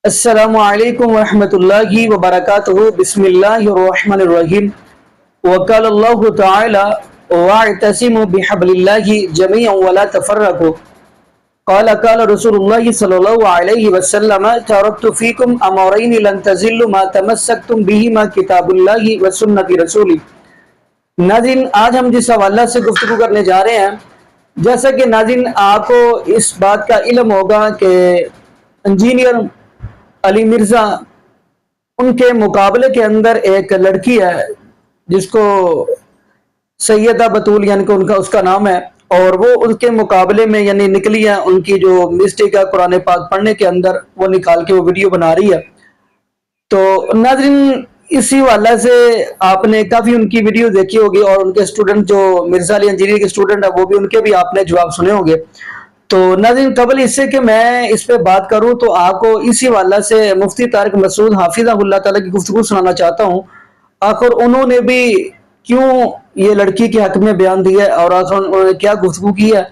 السلام علیکم ورحمۃ اللہ وبرکاتہ بسم اللہ الرحمن الرحیم وقال اللہ تعالی واعتصموا بحبل اللہ جميعا ولا تفرقوا قال رسول اللہ صلی اللہ علیہ وسلم ترکت فیکم امرین لن تضلوا ما تمسکتم بہما کتاب اللہ وسنت رسولی۔ ناظرین، آج ہم جس حوالہ سے گفتگو کرنے جا رہے ہیں، جیسا کہ ناظرین آپ کو اس بات کا علم ہوگا کہ انجینئر علی مرزا ان کے مقابلے کے اندر ایک لڑکی ہے جس کو سیدہ بطول یعنی کہ اس کا نام ہے، اور وہ ان کے مقابلے میں یعنی نکلی ہے، ان کی جو مسٹیک ہے قرآن پاک پڑھنے کے اندر وہ نکال کے وہ ویڈیو بنا رہی ہے۔ تو ناظرین، اسی حوالے سے آپ نے کافی ان کی ویڈیو دیکھی ہوگی، اور ان کے اسٹوڈنٹ جو مرزا علی انجینئر کے اسٹوڈنٹ ہیں وہ بھی ان کے بھی آپ نے جواب سنے ہوں گے۔ تو ناظرین، قبل اس سے کہ میں اس پہ بات کروں تو آپ کو اسی حوالہ سے مفتی طارق مسعود حافظہ اللہ تعالیٰ کی گفتگو سنانا چاہتا ہوں۔ آخر انہوں نے بھی کیوں یہ لڑکی کے حق میں بیان دیا ہے اور آخر انہوں نے کیا گفتگو کی ہے،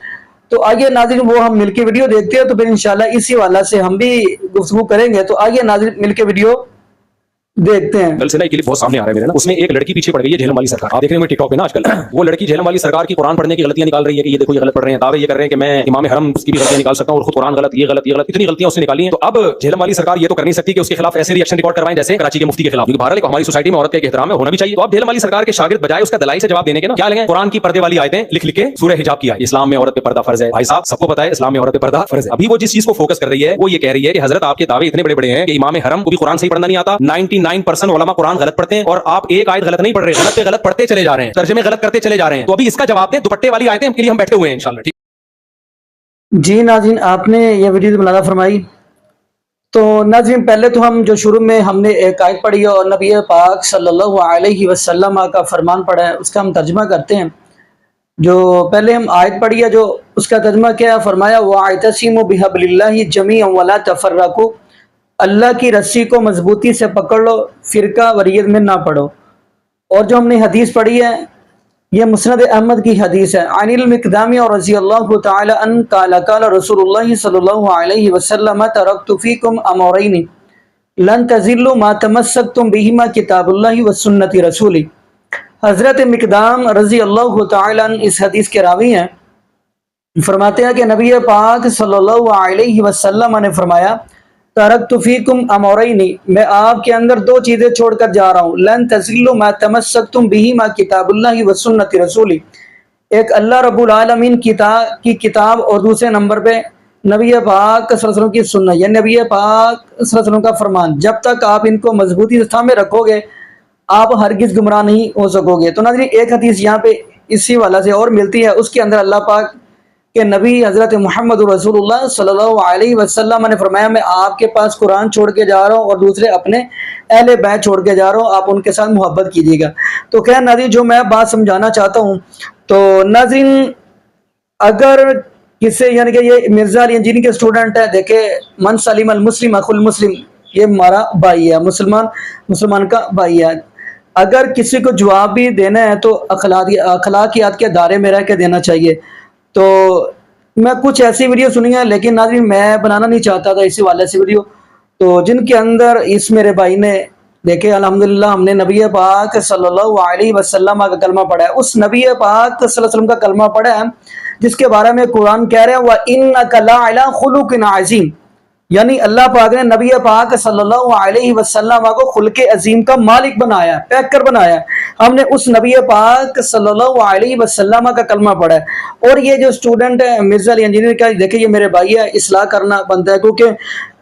تو آئیے ناظرین وہ ہم مل کے ویڈیو دیکھتے ہیں، تو پھر انشاءاللہ اسی حوالہ سے ہم بھی گفتگو کریں گے۔ تو آئیے ناظرین مل کے ویڈیو دیکھتے ہیں۔ کل سے نا ایک کلپ بہت سامنے آ رہا ہے میرے نا، اس میں ایک لڑکی پیچھے پڑ گئی ہے جھیلم والی سرکار۔ آپ دیکھ رہے ہیں ٹک ٹاک پہ نا آج کل وہ لڑکی جھیلم والی سرکار کی قرآن پڑھنے کی غلطیاں نکال رہی ہے کہ یہ دیکھو یہ غلط پڑھ رہے ہیں، دعوے یہ کر رہے ہیں کہ میں امام حرم کی بھی غلطیاں نکال سکتا ہوں اور خود قرآن غلط، یہ غلط، یہ غلط، اتنی غلطیاں اس نے نکالی ہیں۔ تو اب جھیلم والی سرکار یہ تو کر نہیں سکتی کہ اس کے خلاف ایسے ری ایکشن ریکارڈ کروائیں جیسے کراچی کے مفتی کے خلاف، کیونکہ بہرحال ہماری سوسائٹی میں عورت کا ایک احترام ہے، ہونا بھی چاہیے۔ تو اب جھیلم والی سرکار کے شاگرد بجائے اس کا دلائی سے جواب دینے کے نا کیا لگے قرآن کی پردے والی آیتیں لکھ کے سورہ حجاب کیا ہے، اسلام میں عورت پہ پردہ فرض ہے۔ بھائی صاحب سب کو پتہ ہے اسلام میں عورت پہ پردہ فرض ہے۔ ابھی وہ جس چیز کو فوکس کر رہی ہے وہ یہ کہہ رہی ہے کہ حضرت آپ کے دعوے اتنے بڑے بڑے ہیں کہ امام حرم کو بھی قرآن صحیح پڑھنا نہیں آتا، 99% علماء قرآن غلط پڑھتے ہیں، اور آپ ایک آیت غلط نہیں پڑھ رہے، غلط پہ غلط پڑھتے چلے جا رہے ہیں، ترجمے غلط کرتے چلے جا رہے ہیں۔ تو ابھی اس کا جواب دیں، دوپٹے والی آیتیں کے لیے ہم بیٹھے ہوئے ہیں انشاءاللہ، ٹھیک؟ جی ناظرین، آپ نے یہ ویڈیو ملاحظہ فرمائی۔ تو ناظرین پہلے تو ہم جو شروع میں ہم نے ایک آیت پڑھی ہے اور نبی پاک صلی اللہ علیہ وسلم کا فرمان پڑھا ہے، اس کا ہم ترجمہ کرتے ہیں۔ جو پہلے ہم آیت پڑھی ہے جو اس کا ترجمہ کیا ہے، فرمایا وَاعْتَصِمُوا بِحَبْلِ اللَّهِ جَمِيعًا وَلَا تَفَرَّقُوا، اللہ کی رسی کو مضبوطی سے پکڑ لو، فرقہ وریت میں نہ پڑو۔ اور جو ہم نے حدیث پڑھی ہے یہ مسند احمد کی حدیث ہے، عن المقدام رضی اللہ تعالی عنہ قال قال رسول اللہ صلی اللہ علیہ وسلم ترکت فیکم امرین لن تضلوا ما تمسکتم بہما کتاب اللہ وسنت رسولی۔ حضرت مقدام رضی اللہ تعالی عنہ اس حدیث کے راوی ہیں، فرماتے ہیں کہ نبی پاک صلی اللہ علیہ وسلم نے فرمایا ترکت فیکم امرین، میں آپ کے اندر دو چیزیں چھوڑ کر جا رہا ہوں، لن تضلوا ما تمسکتم بہما کتاب اللہ وسنت رسولی، ایک اللہ رب العالمین کی کتاب اور دوسرے نمبر پہ نبی پاک صلی اللہ علیہ وسلم کی سنت، یعنی نبی پاک صلی اللہ علیہ وسلم کا فرمان، جب تک آپ ان کو مضبوطی سے تھامے رکھو گے آپ ہرگز گمراہ نہیں ہو سکو گے۔ تو ناظرین ایک حدیث یہاں پہ اسی والا سے اور ملتی ہے، اس کے اندر اللہ پاک کہ نبی حضرت محمد رسول اللہ صلی اللہ علیہ وسلم نے فرمایا میں آپ کے پاس قرآن چھوڑ کے جا رہا ہوں اور دوسرے اپنے اہل بیت چھوڑ کے جا رہا ہوں، آپ ان کے ساتھ محبت کیجیے گا۔ تو خیر ناظرین جو میں بات سمجھانا چاہتا ہوں، تو ناظرین اگر کسی یعنی کہ یہ مرزا علی انجینئر کے اسٹوڈنٹ ہے، دیکھیں من سلیم المسلم اخو المسلم، یہ ہمارا بھائی ہے، مسلمان کا بھائی ہے، اگر کسی کو جواب بھی دینا ہے تو اخلاقیات کے دائرے میں رہ کے دینا چاہیے۔ تو میں کچھ ایسی ویڈیو سنی ہے لیکن ناظرین میں بنانا نہیں چاہتا تھا اسی والے سے ویڈیو، تو جن کے اندر اس میرے بھائی نے دیکھے الحمدللہ ہم نے نبی پاک صلی اللہ علیہ وسلم کا کلمہ پڑھا ہے، اس نبی پاک صلی اللہ علیہ وسلم کا کلمہ پڑھا ہے جس کے بارے میں قرآن کہہ رہے ہیں وَإِنَّكَ لَعَلَىٰ خُلُقٍ عَظِيمٍ، یعنی اللہ پاک نے نبی پاک صلی اللہ علیہ وسلم کو خلق عظیم کا مالک بنایا، پیکر بنایا۔ ہم نے اس نبی پاک صلی اللہ علیہ وسلم کا کلمہ پڑھا ہے۔ اور یہ جو اسٹوڈنٹ ہے مرزا علی انجینئر کا، دیکھیں یہ میرے بھائی ہے، اصلاح کرنا بنتا ہے، کیونکہ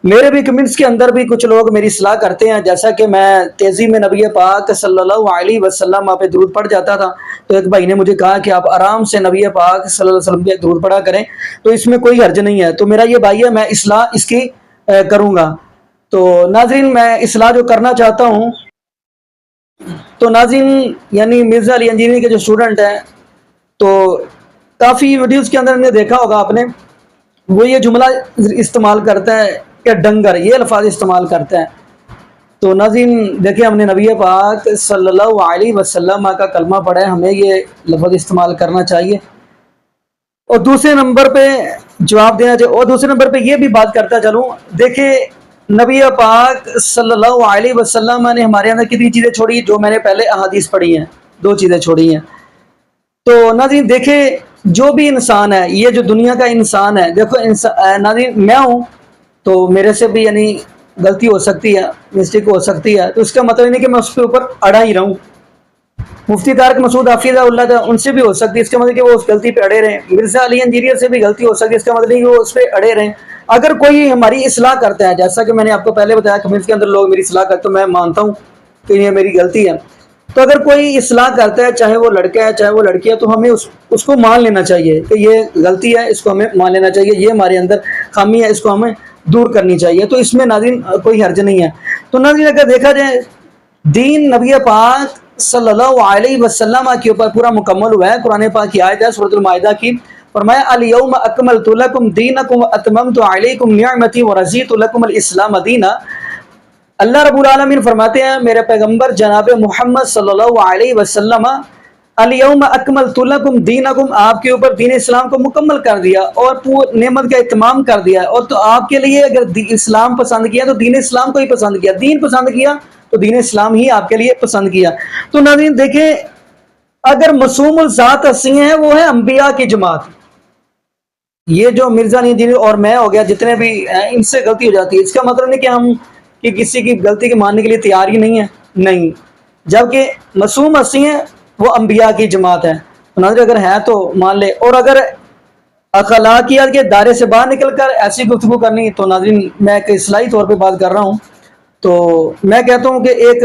میرے بھی کمنٹس کے اندر بھی کچھ لوگ میری اصلاح کرتے ہیں، جیسا کہ میں تیزی میں نبی پاک صلی اللہ علیہ وسلم پہ درود پڑھ جاتا تھا، تو ایک بھائی نے مجھے کہا کہ آپ آرام سے نبی پاک صلی اللہ علیہ وسلم پہ درود پڑھا کریں، تو اس میں کوئی حرج نہیں ہے۔ تو میرا یہ بھائی ہے، میں اصلاح اس کی کروں گا۔ تو ناظرین میں اصلاح جو کرنا چاہتا ہوں، تو ناظرین یعنی مرزا علی انجینئر کے جو اسٹوڈنٹ ہیں، تو کافی ویڈیوز کے اندر نے دیکھا ہوگا آپ نے، وہ یہ جملہ استعمال کرتا ہے کہ ڈنگر، یہ الفاظ استعمال کرتا ہے۔ تو ناظرین دیکھیں ہم نے نبی پاک صلی اللہ علیہ وسلم کا کلمہ پڑھا ہے، ہمیں یہ لفظ استعمال کرنا چاہیے۔ اور دوسرے نمبر پہ جواب دینا چاہیے، اور دوسرے نمبر پہ یہ بھی بات کرتا چلوں، دیکھیں نبی پاک صلی اللہ علیہ وسلم نے ہمارے اندر کتنی چیزیں چھوڑی جو میں نے پہلے احادیث پڑھی ہیں، 2 چیزیں چھوڑی ہیں۔ تو ناظرین دیکھیں، جو بھی انسان ہے، یہ جو دنیا کا انسان ہے، دیکھو ناظرین میں ہوں تو میرے سے بھی یعنی غلطی ہو سکتی ہے، مسٹیک ہو سکتی ہے، تو اس کا مطلب نہیں کہ میں اس کے اوپر اڑا ہی رہوں۔ مفتی طارق مسعود حفیظہ اللہ تھا، ان سے بھی ہو سکتی ہے، اس کا مطلب کہ وہ اس غلطی پہ اڑے رہیں۔ مرزا علی انجینئر سے بھی غلطی ہو سکتی ہے، اس کا مطلب نہیں کہ وہ اس پہ اڑے رہیں۔ اگر کوئی ہماری اصلاح کرتا ہے، جیسا کہ میں نے آپ کو پہلے بتایا کمنٹس کے اندر لوگ میری اصلاح کرتے ہیں، میں مانتا ہوں کہ یہ میری غلطی ہے، تو اگر کوئی اصلاح کرتا ہے، چاہے وہ لڑکا ہے چاہے وہ لڑکی ہے، تو ہمیں اس کو مان لینا چاہیے کہ یہ غلطی ہے، اس کو ہمیں مان لینا چاہیے، یہ ہمارے اندر خامی ہے، اس کو ہمیں دور کرنی چاہیے، تو اس میں ناظرین کوئی حرج نہیں ہے۔ تو ناظرین اگر دیکھا جائے دین نبی پاک صلی اللہ علیہ وسلم کے اوپر پورا مکمل ہوا ہے۔ قرآن پاک کی آیت ہے سورۃ المائدہ کی، فرمایا الیوم اکملت لکم دینکم واتممت علیکم نعمتی ورضیت لکم الاسلام دینا۔ اللہ رب العالمین فرماتے ہیں میرے پیغمبر جناب محمد صلی اللہ علیہ وسلم، الیوم اکملت لکم دینکم، آپ کے اوپر دین اسلام کو مکمل کر دیا اور نعمت کا اتمام کر دیا، اور تو آپ کے لیے اگر اسلام پسند کیا تو دین اسلام کو ہی پسند کیا، دین پسند کیا تو دین اسلام ہی آپ کے لیے پسند کیا۔ تو ناظرین دیکھیں، اگر معصوم الذات ہستی ہیں وہ ہے انبیاء کی جماعت، یہ جو مرزا نہیں اور میں ہو گیا جتنے بھی ان سے غلطی ہو جاتی ہے، اس کا مطلب نہیں کہ ہم کہ کسی کی غلطی کے ماننے کے لیے تیار ہی نہیں ہے، نہیں، جبکہ معصوم ہستی ہیں وہ انبیاء کی جماعت ہے۔ ناظرین اگر ہے تو مان لے، اور اگر اخلاقیات کے دائرے سے باہر نکل کر ایسی گفتگو کرنی تو ناظرین میں ایک اصلاحی طور پہ بات کر رہا ہوں، تو میں کہتا ہوں کہ ایک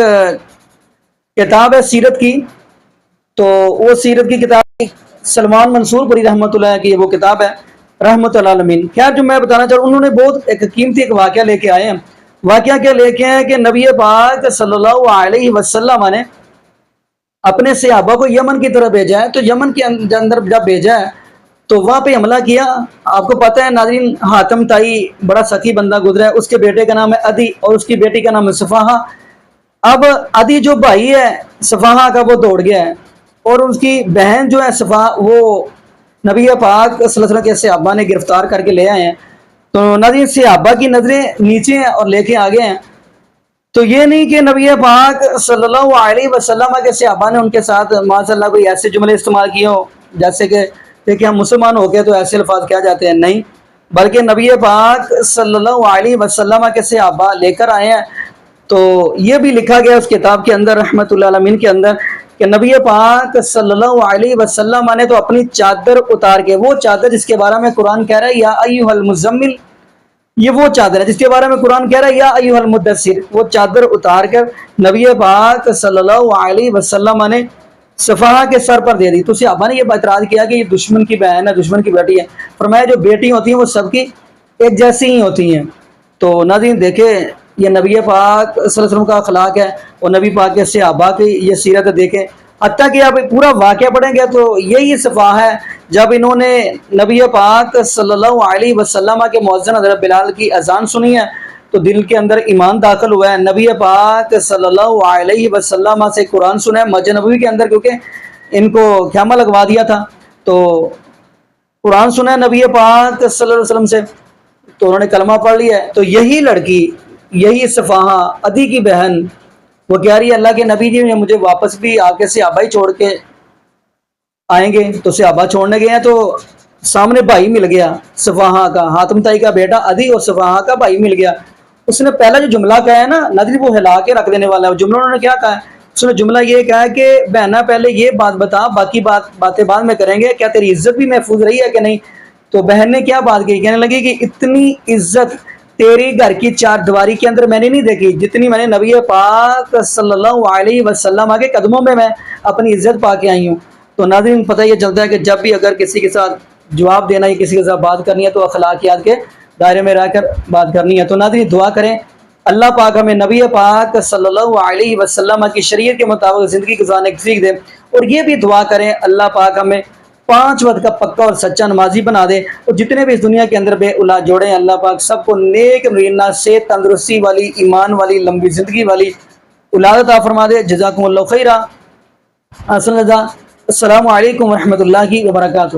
کتاب ہے سیرت کی، تو وہ سیرت کی کتاب سلمان منصور پوری رحمۃ اللہ کی وہ کتاب ہے رحمۃ العالمین۔ خیر جو میں بتانا چاہوں، انہوں نے بہت ایک قیمتی ایک واقعہ لے کے آئے ہیں۔ واقعہ کیا لے کے آئے کہ نبی پاک صلی اللہ علیہ وسلم نے اپنے صحابہ کو یمن کی طرف بھیجا ہے، تو یمن کے اندر جب بھیجا ہے تو وہاں پہ حملہ کیا۔ آپ کو پتہ ہے ناظرین، حاتم تائی بڑا سخی بندہ گزرا ہے، اس کے بیٹے کا نام ہے عدی اور اس کی بیٹی کا نام ہے صفاحہ۔ اب عدی جو بھائی ہے صفاحہ کا وہ دوڑ گیا ہے، اور اس کی بہن جو ہے صفاحہ وہ نبی پاک صلی اللہ علیہ وسلم کے صحابہ نے گرفتار کر کے لے آئے ہیں۔ تو ناظرین صحابہ کی نظریں نیچے ہیں اور لے کے آگے ہیں، تو یہ نہیں کہ نبی پاک صلی اللہ علیہ وسلم کے صحابہ نے ان کے ساتھ ماشاء اللہ کوئی ایسے جملے استعمال کیے ہو جیسے کہ دیکھیں ہم مسلمان ہو گئے تو ایسے الفاظ کیا جاتے ہیں، نہیں، بلکہ نبی پاک صلی اللہ علیہ وسلم کے صحابہ لے کر آئے ہیں۔ تو یہ بھی لکھا گیا اس کتاب کے اندر رحمۃ اللہ عالمین کے اندر کہ نبی پاک صلی اللہ علیہ وسلم نے تو اپنی چادر اتار کے، وہ چادر جس کے بارے میں قرآن کہہ رہا ہے یا ایھا المزمل، یہ وہ چادر ہے جس کے بارے میں قرآن کہہ رہا ہے یا ایھا المدثر، وہ چادر اتار کر نبی پاک صلی اللہ علیہ وسلم نے صفحہ کے سر پر دے دی۔ تو صحابہ نے یہ اعتراض کیا کہ یہ دشمن کی بہن ہے، دشمن کی بیٹی ہے۔ فرمایا جو بیٹی ہوتی ہیں وہ سب کی ایک جیسی ہی ہوتی ہیں۔ تو ناظرین دیکھیں یہ نبی پاک صلی اللہ علیہ وسلم کا اخلاق ہے، اور نبی پاک کے صحابہ کی یہ سیرت دیکھیں، حتیٰ کہ آپ پورا واقعہ پڑھیں گے تو یہی صفحہ ہے جب انہوں نے نبی پاک صلی اللہ علیہ وسلم کے مؤذن حضرت بلال کی اذان سنی ہے تو دل کے اندر ایمان داخل ہوا ہے۔ نبی پاک صلی اللہ علیہ وسلم سے قرآن سنا ہے مسجد نبوی کے اندر، کیونکہ ان کو خیمہ لگوا دیا تھا، تو قرآن سنا ہے نبی پاک صلی اللہ علیہ وسلم سے، تو انہوں نے کلمہ پڑھ لیا ہے۔ تو یہی لڑکی، یہی صفحہ عدی کی بہن، وہ کہہ رہی ہے اللہ کے نبی جی مجھے واپس بھی آپ کے صحابہ ہی چھوڑ کے آئیں گے۔ تو صحابہ چھوڑنے گئے ہیں تو سامنے بھائی مل گیا صفحہ کا، حاتم تائی کا بیٹا عدی اور صفحہ کا بھائی مل گیا۔ اس نے پہلا جو جملہ کہا ہے نا ناظرین وہ ہلا کے رکھ دینے والا ہے۔ جملہ انہوں نے کیا کہا ہے؟ اس نے جملہ یہ کہا ہے کہ بہنا پہلے یہ بات بتا، باقی باتیں بعد میں کریں گے، کیا تیری عزت بھی محفوظ رہی ہے کہ نہیں؟ تو بہن نے کیا بات کی؟ کہنے لگی کہ اتنی عزت تیری گھر کی چار دیواری کے اندر میں نے نہیں دیکھی جتنی میں نے نبی پاک صلی اللہ علیہ وسلم کے قدموں میں اپنی عزت پا کے آئی ہوں۔ تو ناظرین پتہ یہ چلتا ہے کہ جب بھی اگر کسی کے ساتھ جواب دینا ہے، کسی کے ساتھ بات کرنی ہے تو اخلاقیات کے دائرے میں رہ کر بات کرنی ہے۔ تو ناظرین دعا کریں اللہ پاک ہمیں نبی پاک صلی اللہ علیہ وسلم کی شریعت کے مطابق زندگی گزارنے کی توفیق دے، اور یہ بھی دعا کریں اللہ پاک ہمیں 5 وقت کا پکا اور سچا نمازی بنا دے، اور جتنے بھی اس دنیا کے اندر بے اولاد جوڑے ہیں اللہ پاک سب کو نیک نرینہ صحت تندرستی والی، ایمان والی، لمبی زندگی والی اولاد عطا فرما دے۔ جزاکم اللہ خیرہ۔ السلام علیکم ورحمۃ اللہ وبرکاتہ۔